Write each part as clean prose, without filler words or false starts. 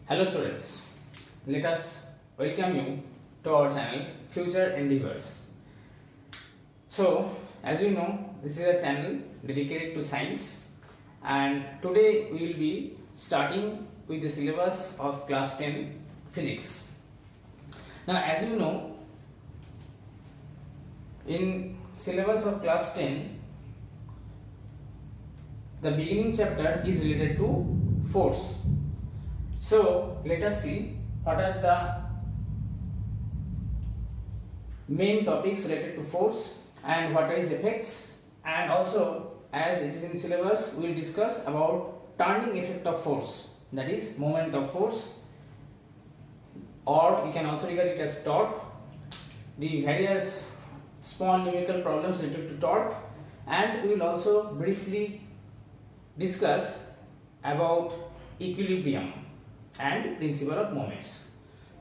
Hello students, let us welcome you to our channel Future Endeavors. So as you know, this is a channel dedicated to science, and today we will be starting with the syllabus of class 10 physics. Now as you know, in syllabus of class 10, the beginning chapter is related to force. So let us see what are the main topics related to force and what are its effects, and also as it is in syllabus we will discuss about turning effect of force, that is moment of force, or we can also regard it as torque, the various small numerical problems related to torque, and we will also briefly discuss about equilibrium and principle of moments.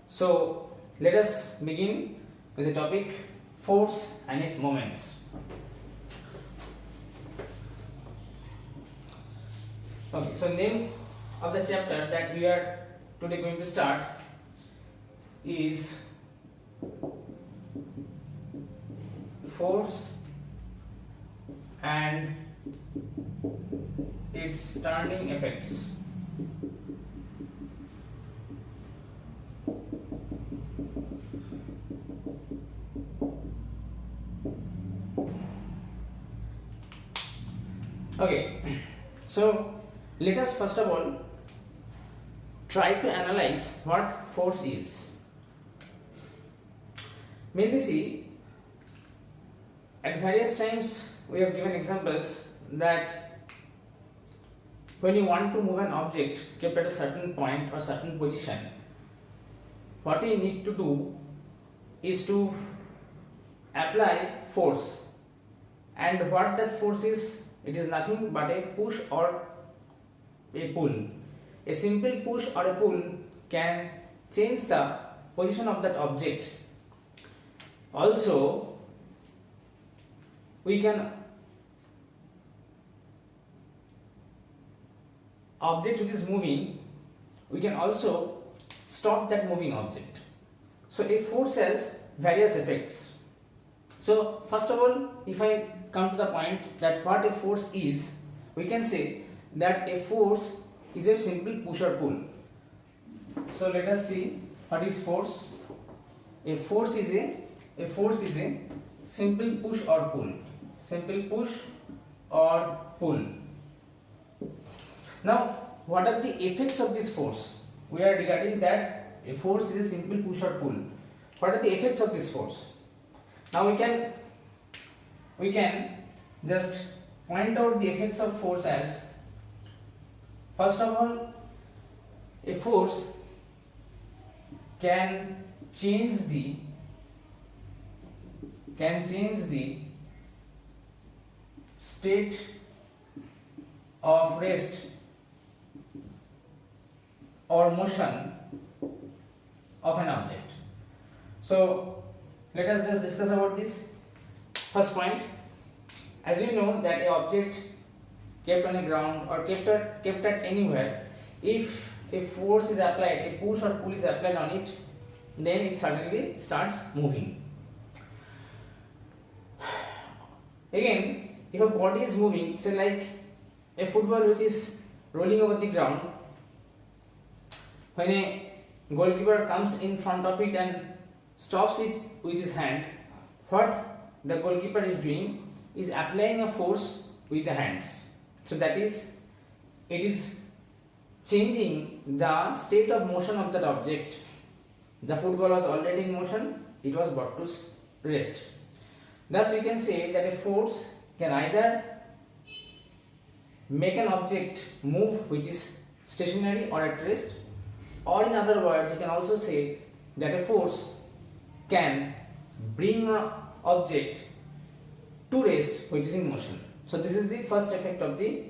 So let us begin with the topic force and its moments. Okay, so name of the chapter that we are today going to start is force and its turning effects. Okay, so let us first of all try to analyze what force is. Mainly see, at various times we have given examples that when you want to move an object kept at a certain point or certain position, what you need to do is to apply force, and what that force is, it is nothing but a push or a pull. A simple push or a pull can change the position of that object. Also, we can object which is moving, we can also stop that moving object. So a force has various effects. So first of all, if I come to the point that what a force is, we can say that a force is a simple push or pull. So let us see what is force. A force is a simple push or pull. Simple push or pull. Now, what are the effects of this force? We are regarding that a force is a simple push or pull. What are the effects of this force? Now we can just point out the effects of force as, first of all, a force can change the state of rest or motion of an object. So let us just discuss about this. First point, as you know that a object kept on the ground or kept at anywhere, if a force is applied, a push or pull is applied on it, then it suddenly starts moving. Again, if a body is moving, say like a football which is rolling over the ground, when a goalkeeper comes in front of it and stops it with his hand, what the goalkeeper is doing is applying a force with the hands. So that is, it is changing the state of motion of that object. The football was already in motion, it was brought to rest. Thus we can say that a force can either make an object move which is stationary or at rest, or in other words you can also say that a force can bring an object to rest which is in motion. So this is the first effect of the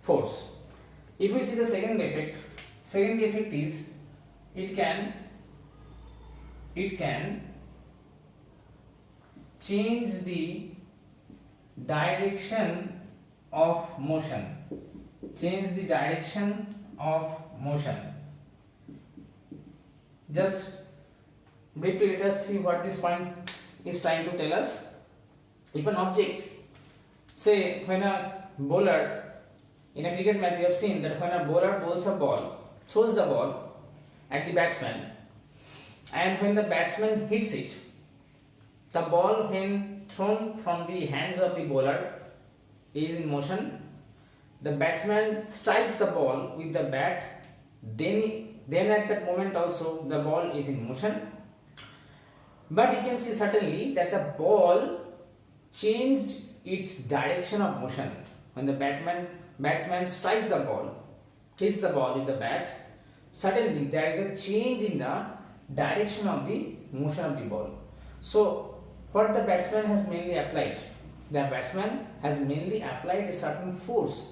force. If we see the second effect is it can change the direction of motion. Just briefly let us see what this point is trying to tell us. If an object, say when a bowler in a cricket match, we have seen that when a bowler bowls a ball, throws the ball at the batsman, and when the batsman hits it, the ball when thrown from the hands of the bowler is in motion. The batsman strikes the ball with the bat, then at that moment also the ball is in motion. But you can see certainly that the ball changed its direction of motion when the batsman strikes the ball, hits the ball with the bat. Suddenly there is a change in the direction of the motion of the ball. So what the batsman has mainly applied? The batsman has mainly applied a certain force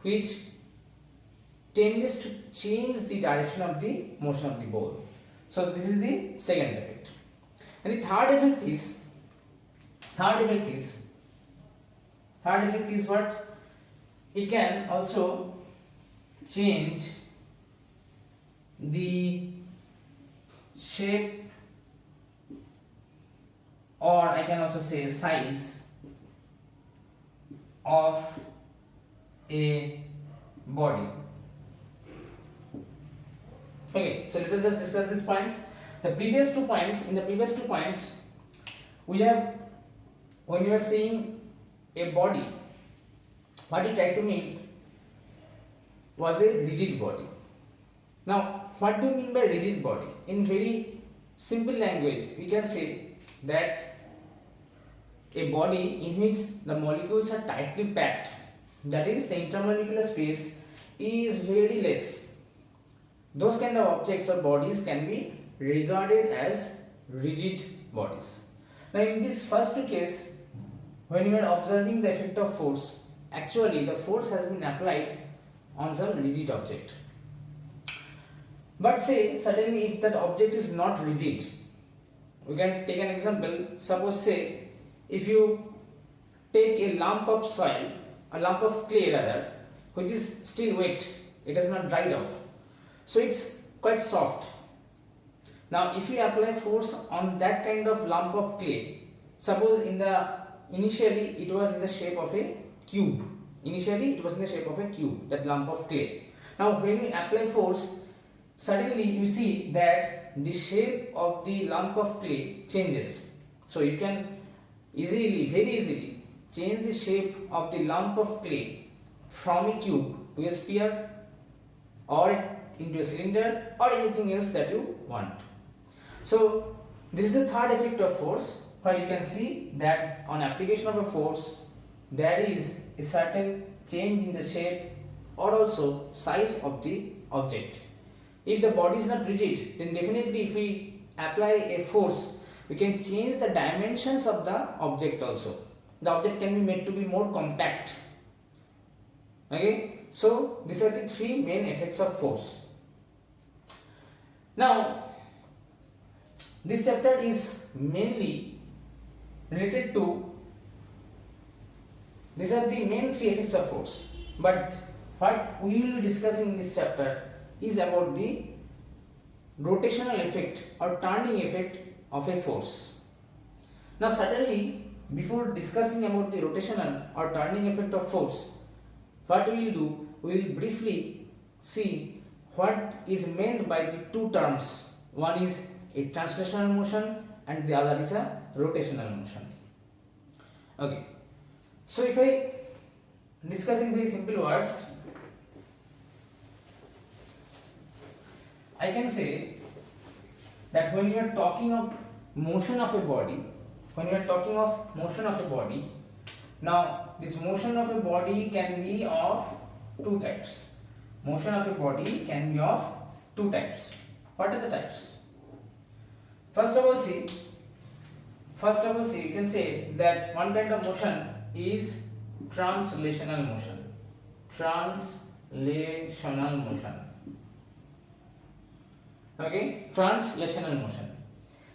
which tends to change the direction of the motion of the ball. So this is the second effect. And the third effect is what? It can also change the shape, or I can also say size of a body. Okay, so let us just discuss this point. In the previous two points, we have, when you are seeing a body, what it tried to mean was a rigid body. Now, what do you mean by rigid body? In very simple language, we can say that a body in which the molecules are tightly packed, that is, the intermolecular space is very less. Those kind of objects or bodies can be regarded as rigid bodies. Now, in this first case, when you are observing the effect of force, actually the force has been applied on some rigid object. But say suddenly if that object is not rigid, we can take an example. Suppose say if you take a lump of soil, a lump of clay rather, which is still wet, it has not dried out, so it's quite soft. Now if you apply force on that kind of lump of clay, suppose initially it was in the shape of a cube. That lump of clay. Now when you apply force, suddenly you see that the shape of the lump of clay changes. So you can very easily change the shape of the lump of clay from a cube to a sphere or into a cylinder or anything else that you want. So this is the third effect of force, where you can see that on application of a force there is a certain change in the shape or also size of the object. If the body is not rigid, then definitely if we apply a force, we can change the dimensions of the object also. The object can be made to be more compact. Okay, so these are the three main effects of force. Now, this chapter is mainly related to, these are the main three effects of force, but what we will be discussing in this chapter is about the rotational effect or turning effect of a force. Now certainly, before discussing about the rotational or turning effect of force, what we will do, we will briefly see what is meant by the two terms. One is a translational motion and the other is a rotational motion. Okay, so if I discuss in very simple words, I can say that when you are talking of motion of a body, now this motion of a body can be of two types. What are the types? First of all, see, you can say that one kind of motion is translational motion. Okay, translational motion.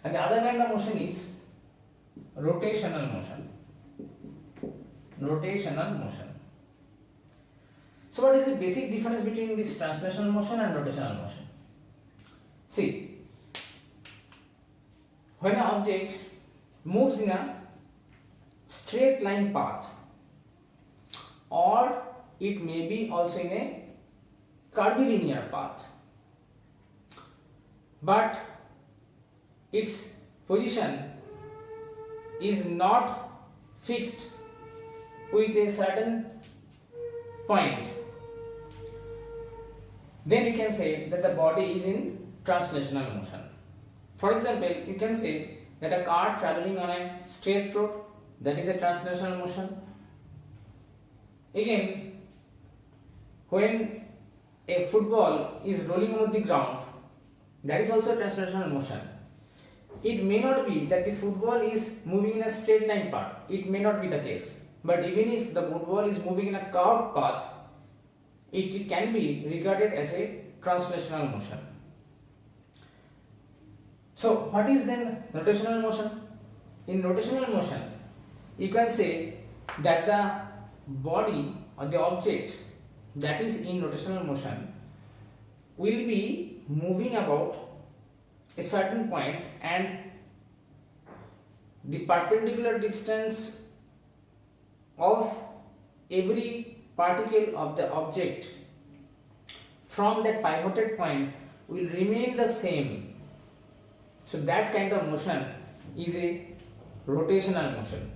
And the other kind of motion is rotational motion. So what is the basic difference between this translational motion and rotational motion? See, when an object moves in a straight line path, or it may be also in a curvilinear path, but its position is not fixed with a certain point, then you can say that the body is in translational motion. For example, you can say that a car traveling on a straight road, that is a translational motion. Again, when a football is rolling over the ground, that is also translational motion. It may not be that the football is moving in a straight line path, it may not be the case. But even if the football is moving in a curved path, it can be regarded as a translational motion. So, what is then rotational motion? In rotational motion, you can say that the body or the object that is in rotational motion will be moving about a certain point, and the perpendicular distance of every particle of the object from that pivoted point will remain the same. So that kind of motion is a rotational motion.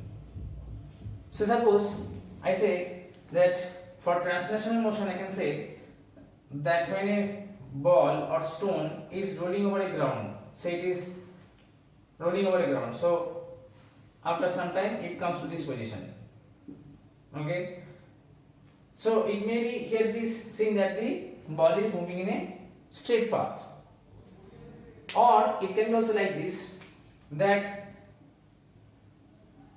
So suppose I say that for translational motion I can say that when a ball or stone is rolling over a ground, say it is rolling over a ground, so after some time it comes to this position. Okay, so it may be here it is seen that the ball is moving in a straight path, or it can be also like this, that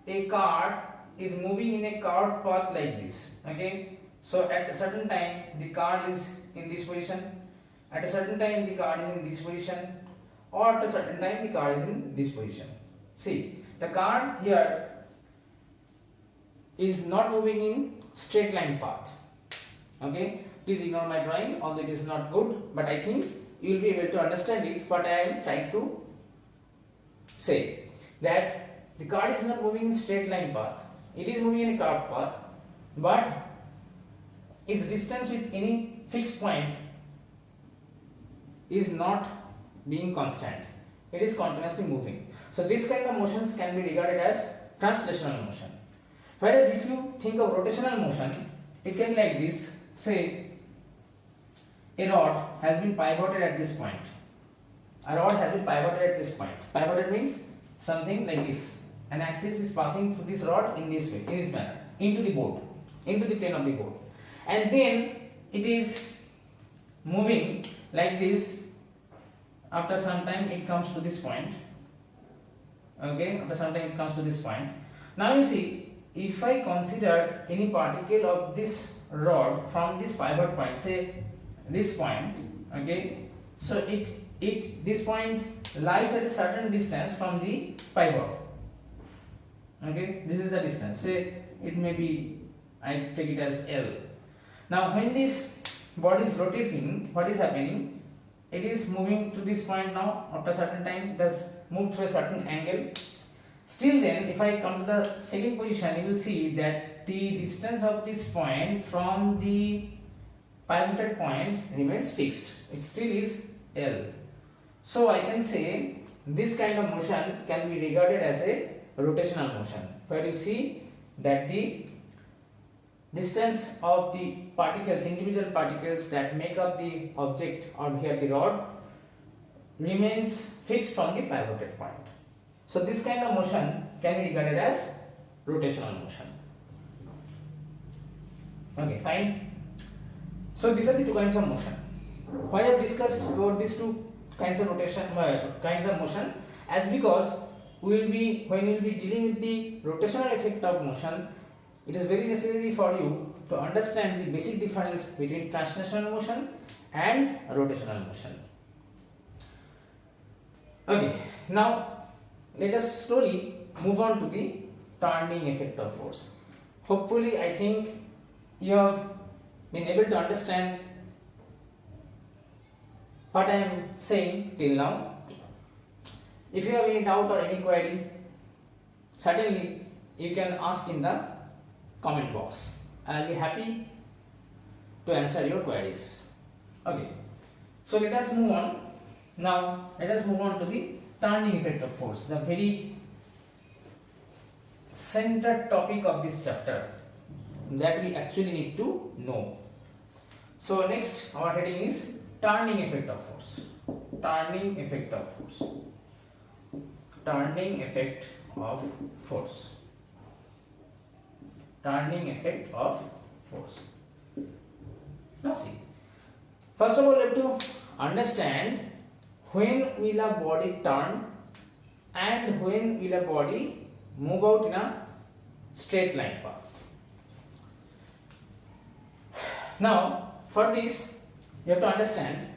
a car is moving in a curved path like this. Okay, so at a certain time the car is in this position, at a certain time the car is in this position, or at a certain time the car is in this position. See, the car here is not moving in straight line path. Okay, please ignore my drawing, although it is not good, but I think you will be able to understand it. What I am trying to say, that the car is not moving in straight line path, it is moving in a curved path, but its distance with any fixed point is not being constant, it is continuously moving. So this kind of motions can be regarded as translational motion. Whereas if you think of rotational motion, it can be like this. Say a rod has been pivoted at this point. A rod has been pivoted at this point. Pivoted means something like this. An axis is passing through this rod in this way, in this manner, into the board, into the plane of the board. And then it is moving like this. After some time it comes to this point. Okay, after some time it comes to this point. Now you see, if I consider any particle of this rod from this pivot point, say this point, okay, so this point lies at a certain distance from the pivot. Okay, this is the distance. Say it may be, I take it as L. Now when this body is rotating, what is happening? It is moving to this point now. After a certain time, it does move to a certain angle. Still then, if I come to the second position, you will see that the distance of this point from the pivoted point remains fixed. It still is L. So I can say this kind of motion can be regarded as a rotational motion, where you see that the distance of the particles, individual particles that make up the object, or here the rod, remains fixed from the pivoted point. So this kind of motion can be regarded as rotational motion. Okay, fine. So these are the two kinds of motion. Why I have discussed about these two kinds of motion, as because when we will be dealing with the rotational effect of motion, it is very necessary for you to understand the basic difference between translational motion and rotational motion. Okay, now let us slowly move on to the turning effect of force. Hopefully, I think you have been able to understand what I am saying till now. If you have any doubt or any query, certainly you can ask in the comment box. I will be happy to answer your queries. Okay, so let us move on. Now let us move on to the turning effect of force, the very central topic of this chapter that we actually need to know. So next our heading is turning effect of force. Turning effect of force. Turning effect of force. Turning effect of force. Now see, first of all, we have to understand when will a body turn and when will a body move out in a straight line path. Now, for this, you have to understand,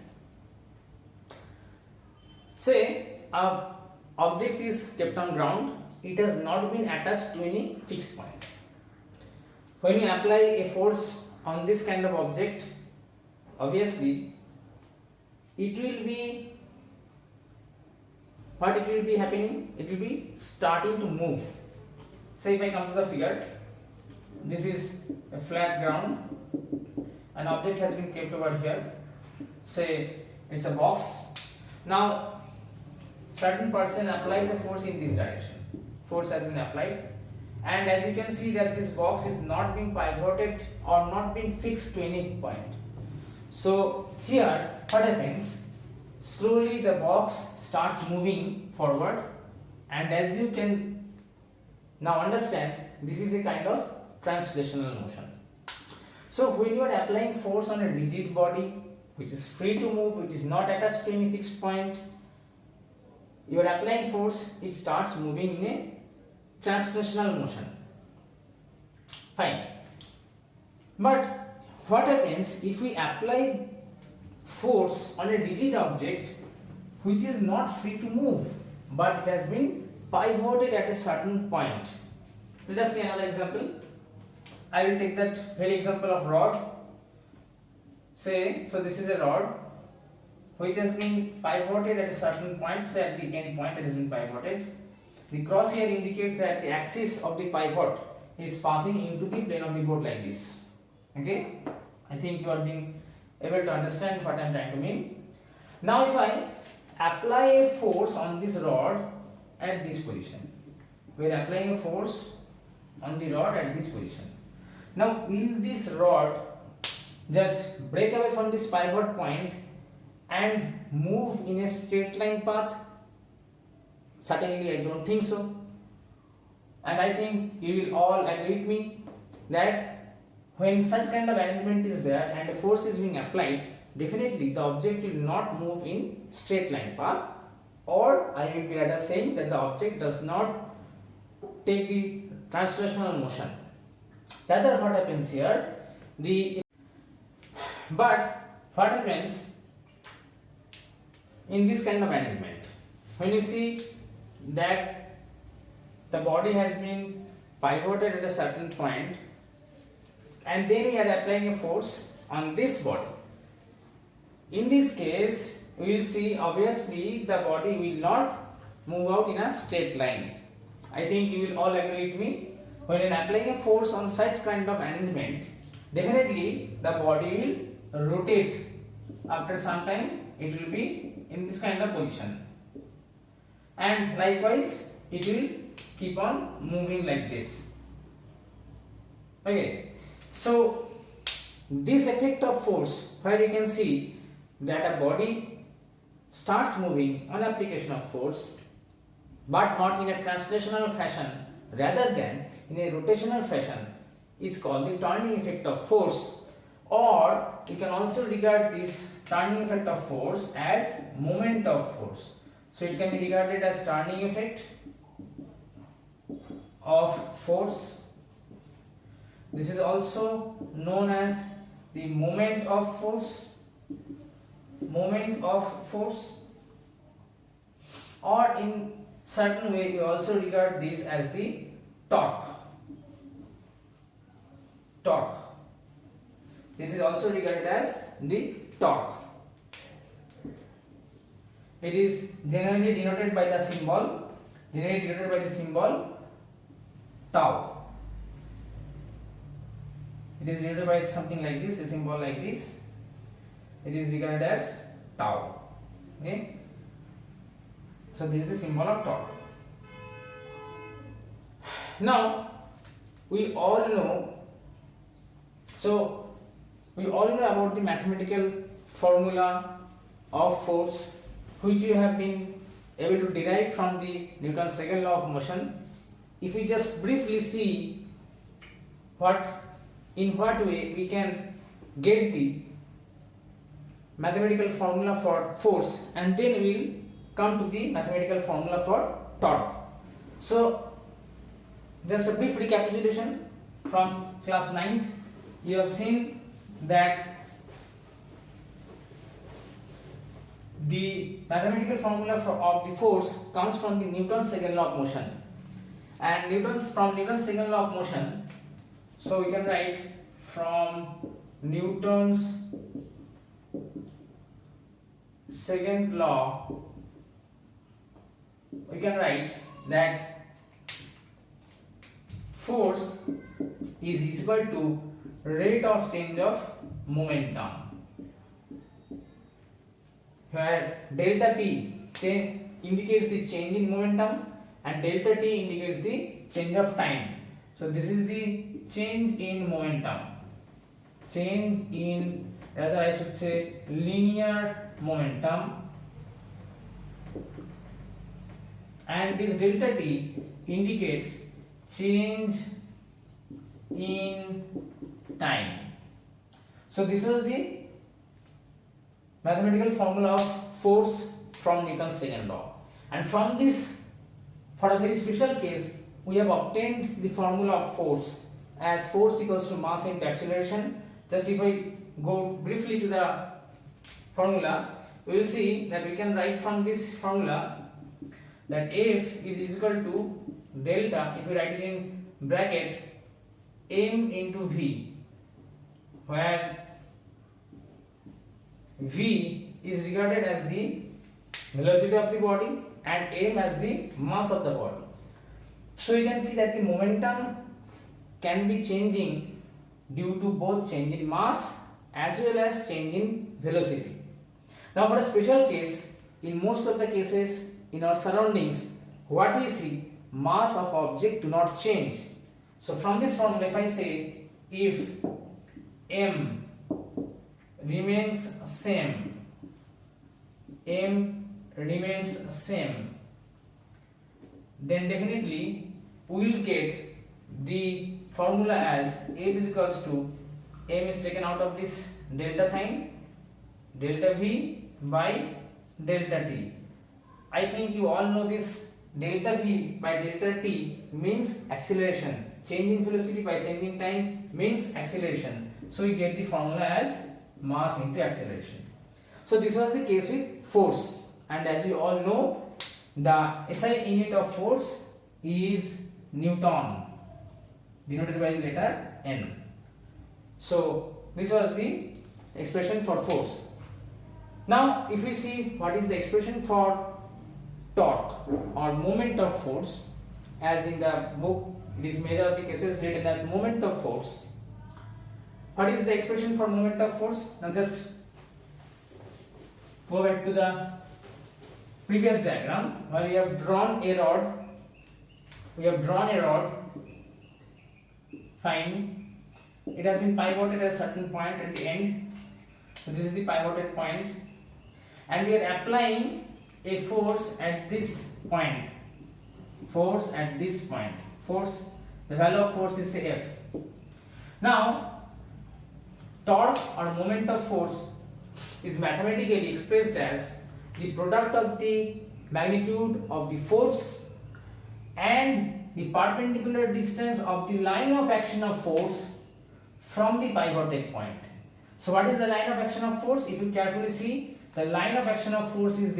say a object is kept on ground, it has not been attached to any fixed point. When you apply a force on this kind of object, obviously it will be, what it will be happening? It will be starting to move. Say if I come to the figure, this is a flat ground, an object has been kept over here, say it's a box. Now certain person applies a force in this direction, force has been applied, and as you can see that this box is not being pivoted or not being fixed to any point. So here what happens, slowly the box starts moving forward, and as you can now understand, this is a kind of translational motion. So when you are applying force on a rigid body which is free to move, it is not attached to any fixed point, you are applying force, it starts moving in a translational motion. Fine. But what happens if we apply force on a rigid object which is not free to move but it has been pivoted at a certain point? Let us see another example. I will take that very example of rod. Say, so this is a rod which has been pivoted at a certain point, say at the end point it has been pivoted. The cross here indicates that the axis of the pivot is passing into the plane of the board like this. Okay, I think you are being able to understand what I am trying to mean. Now if I apply a force on this rod at this position, we are applying a force on the rod at this position. Now will this rod just break away from this pivot point and move in a straight line path? Certainly I don't think so. And I think you will all agree with me that when such kind of arrangement is there and a force is being applied, definitely the object will not move in straight line path, or I will be rather saying that the object does not take the translational motion. Rather what happens here, but what happens in this kind of arrangement, when you see that the body has been pivoted at a certain point and then we are applying a force on this body. In this case, we will see obviously the body will not move out in a straight line. I think you will all agree with me. When you are applying a force on such kind of arrangement, definitely the body will rotate. After some time, it will be in this kind of position, and likewise it will keep on moving like this. Okay, so this effect of force, where you can see that a body starts moving on application of force but not in a translational fashion, rather than in a rotational fashion, is called the turning effect of force, or you can also regard this turning effect of force as moment of force. So it can be regarded as turning effect of force. This is also known as the moment of force, or in certain way you also regard this as the torque. This is also regarded as the torque. it is generally denoted by the symbol tau. It is denoted by something like this, a symbol like this. It is regarded as tau. Okay. So this is the symbol of torque. Now we all know about the mathematical formula of force, which you have been able to derive from the Newton's second law of motion. If we just briefly see in what way we can get the mathematical formula for force, and then we will come to the mathematical formula for torque. So just a brief recapitulation from class 9th, you have seen that the mathematical formula of the force comes from the Newton's second law of motion, and from Newton's second law of motion, so we can write from Newton's second law, we can write that force is equal to rate of change of momentum, where delta p indicates the change in momentum and delta t indicates the change of time. So this is the change in momentum, rather I should say linear momentum, and this delta t indicates change in time. So this is the mathematical formula of force from Newton's second law, and from this, for a very special case, we have obtained the formula of force as force equals to mass into acceleration. Just if I go briefly to the formula, we will see that we can write from this formula that F is equal to delta, if we write it in bracket, m into v, where v is regarded as the velocity of the body and m as the mass of the body. So you can see that the momentum can be changing due to both change in mass as well as change in velocity. Now for a special case, in most of the cases in our surroundings, what we see, mass of object do not change. So from this formula, if I say if m remains same, then definitely we will get the formula as F is equals to, m is taken out of this delta sign, delta v by delta t. I think you all know this. Delta v by delta t means acceleration. Change in velocity by change in time means acceleration. So we get the formula as mass into acceleration. So this was the case with force, and as you all know, the SI unit of force is Newton, denoted by the letter N. So this was the expression for force. Now if we see what is the expression for torque or moment of force, as in the book it is major of the cases written as moment of force. What is the expression for moment of force? Now just go back to the previous diagram where we have drawn a rod. Fine. It has been pivoted at a certain point at the end. So this is the pivoted point, and we are applying a force at this point. The value of force is say F. Now torque or moment of force is mathematically expressed as the product of the magnitude of the force and the perpendicular distance of the line of action of force from the pivoted point. So what is the line of action of force? If you carefully see, the line of action of force is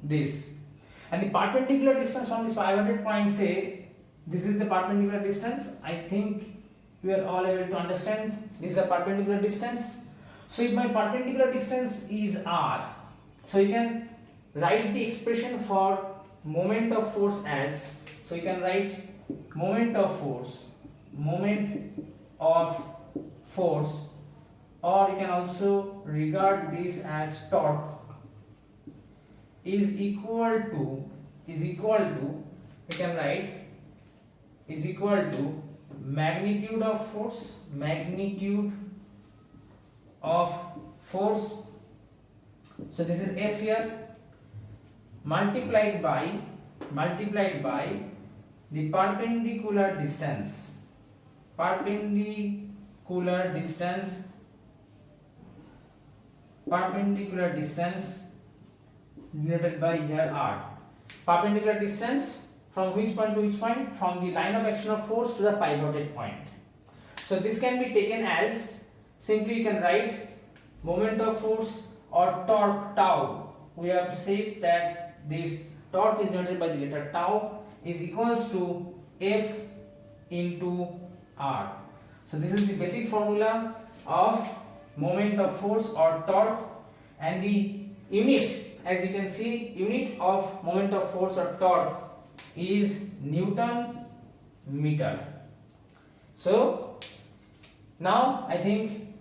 this. And the perpendicular distance from this pivoted point, say this is the perpendicular distance. I think you are all able to understand this is a perpendicular distance. So if my perpendicular distance is r, so you can write the expression for moment of force as, so you can write moment of force, or you can also regard this as torque, is equal to you can write is equal to magnitude of force, so this is F here, multiplied by the perpendicular distance denoted by here r. Perpendicular distance from which point to which point? From the line of action of force to the pivoted point. So this can be taken as, simply you can write moment of force or torque tau. We have said that this torque is denoted by the letter tau is equals to F into r. So this is the basic formula of moment of force or torque, and the unit, as you can see, unit of moment of force or torque is Newton meter. So now I think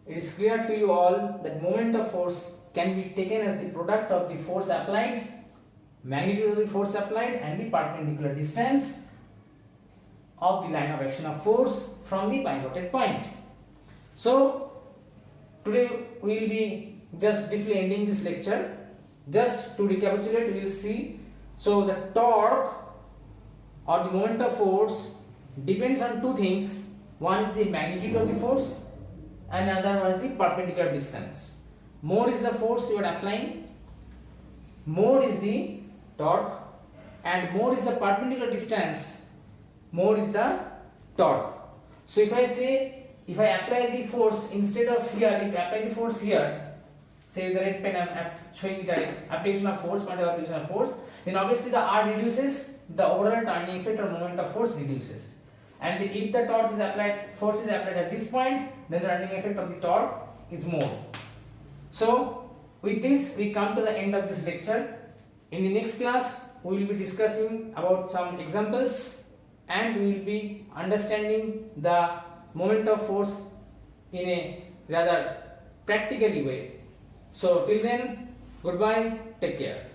it is clear to you all that moment of force can be taken as the product of the force applied, magnitude of the force applied, and the perpendicular distance of the line of action of force from the pivoted point. So today we will be just briefly ending this lecture. Just to recapitulate, we will see, so the torque or the moment of force depends on two things. One is the magnitude of the force and another one is the perpendicular distance. More is the force you are applying, more is the torque, and more is the perpendicular distance, more is the torque. So if I say, if I apply the force instead of here, if I apply the force here, say the red pen I am showing the application of force, point of application of force, then obviously the R reduces, the overall turning effect or moment of force reduces. And if the torque is applied, force is applied at this point, then the turning effect of the torque is more. So with this we come to the end of this lecture. In the next class we will be discussing about some examples, and we will be understanding the moment of force in a rather practically way. So till then, goodbye, take care.